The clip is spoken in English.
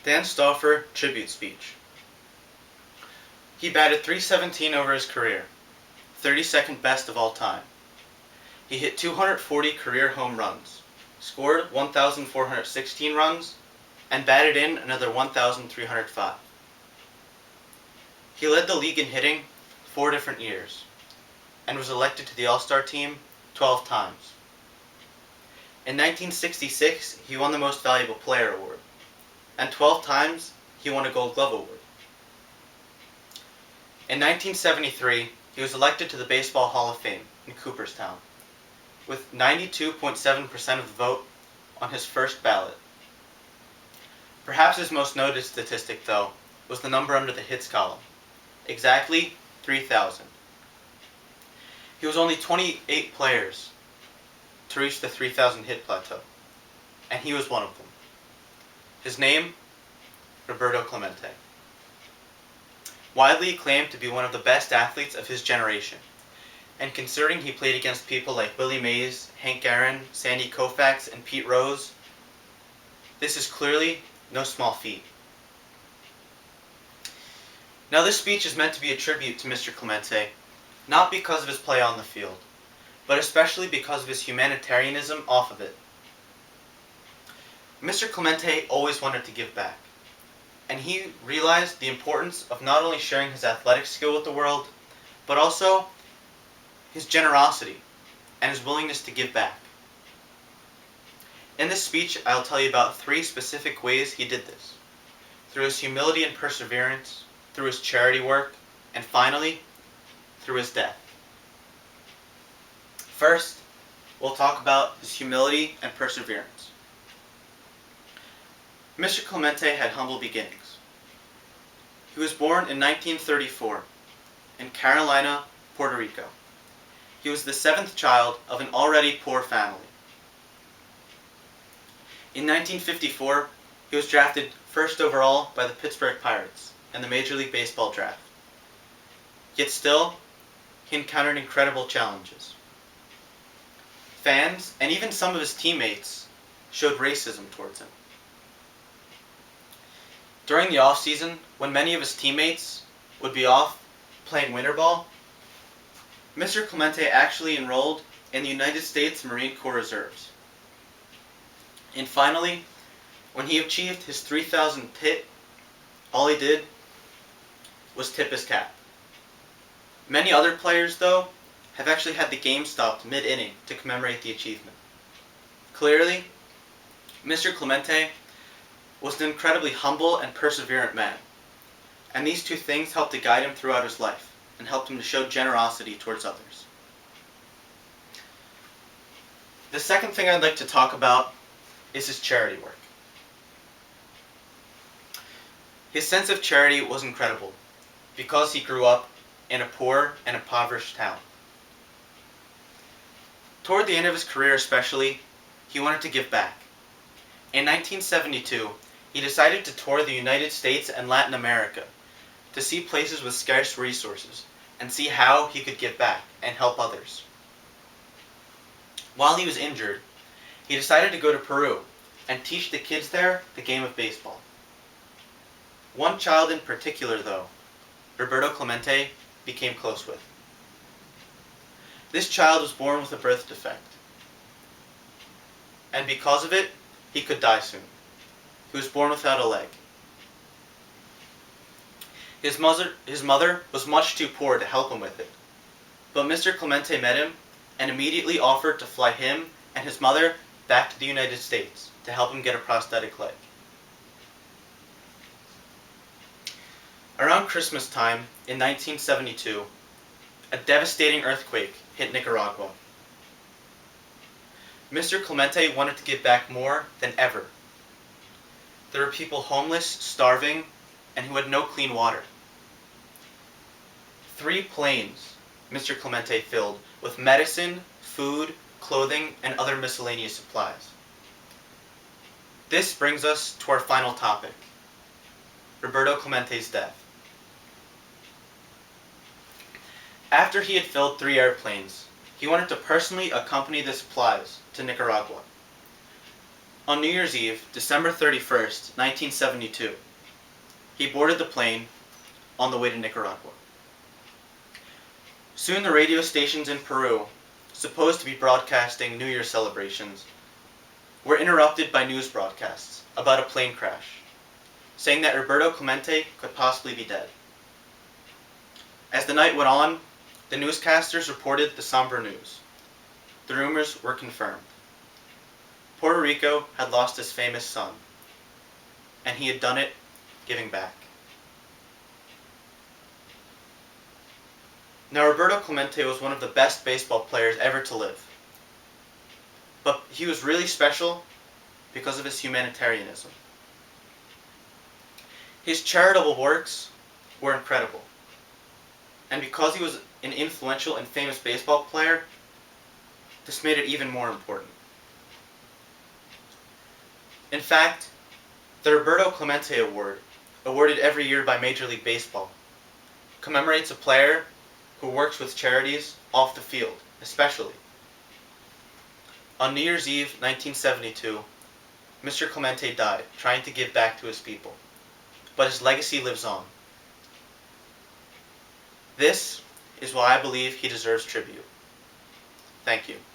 Dan Stauffer tribute speech. He batted .317 over his career, 32nd best of all time. He hit 240 career home runs, scored 1,416 runs, and batted in another 1,305. He led the league in hitting 4 different years, and was elected to the All-Star team 12 times. In 1966, he won the Most Valuable Player award, and 12 times he won a Gold Glove award. In 1973, he was elected to the Baseball Hall of Fame in Cooperstown, with 92.7% of the vote on his first ballot. Perhaps his most noted statistic, though, was the number under the hits column, exactly 3,000. He was only 28 players to reach the 3,000 hit plateau, and he was one of them. His name, Roberto Clemente. Widely acclaimed to be one of the best athletes of his generation, and considering he played against people like Willie Mays, Hank Aaron, Sandy Koufax, and Pete Rose, this is clearly no small feat. Now, this speech is meant to be a tribute to Mr. Clemente, not because of his play on the field, but especially because of his humanitarianism off of it. Mr. Clemente always wanted to give back, and he realized the importance of not only sharing his athletic skill with the world, but also his generosity and his willingness to give back. In this speech, I'll tell you about 3 specific ways he did this: through his humility and perseverance, through his charity work, and finally, through his death. First, we'll talk about his humility and perseverance. Mr. Clemente had humble beginnings. He was born in 1934 in Carolina, Puerto Rico. He was the 7th child of an already poor family. In 1954, he was drafted first overall by the Pittsburgh Pirates in the Major League Baseball draft. Yet still, he encountered incredible challenges. Fans, and even some of his teammates, showed racism towards him. During the off-season, when many of his teammates would be off playing winter ball, Mr. Clemente actually enrolled in the United States Marine Corps Reserves. And finally, when he achieved his 3,000th hit, all he did was tip his cap. Many other players, though, have actually had the game stopped mid-inning to commemorate the achievement. Clearly, Mr. Clemente was an incredibly humble and perseverant man, and these 2 things helped to guide him throughout his life and helped him to show generosity towards others. The second thing I'd like to talk about is his charity work. His sense of charity was incredible because he grew up in a poor and impoverished town. Toward the end of his career especially, he wanted to give back. In 1972, he decided to tour the United States and Latin America to see places with scarce resources and see how he could give back and help others. While he was injured, he decided to go to Peru and teach the kids there the game of baseball. One child in particular, though, Roberto Clemente became close with. This child was born with a birth defect, and because of it, he could die soon. He was born without a leg. His mother was much too poor to help him with it, but Mr. Clemente met him and immediately offered to fly him and his mother back to the United States to help him get a prosthetic leg. Around Christmas time in 1972, a devastating earthquake hit Nicaragua. Mr. Clemente wanted to give back more than ever. There were people homeless, starving, and who had no clean water. 3 planes Mr. Clemente filled with medicine, food, clothing, and other miscellaneous supplies. This brings us to our final topic, Roberto Clemente's death. After he had filled 3 airplanes, he wanted to personally accompany the supplies to Nicaragua. On New Year's Eve, December 31st, 1972, he boarded the plane on the way to Nicaragua. Soon the radio stations in Peru, supposed to be broadcasting New Year celebrations, were interrupted by news broadcasts about a plane crash, saying that Roberto Clemente could possibly be dead. As the night went on, the newscasters reported the somber news. The rumors were confirmed. Puerto Rico had lost his famous son, and he had done it giving back. Now, Roberto Clemente was one of the best baseball players ever to live. But he was really special because of his humanitarianism. His charitable works were incredible. And because he was an influential and famous baseball player, this made it even more important. In fact, the Roberto Clemente Award, awarded every year by Major League Baseball, commemorates a player who works with charities off the field, especially. On New Year's Eve, 1972, Mr. Clemente died, trying to give back to his people. But his legacy lives on. This is why I believe he deserves tribute. Thank you.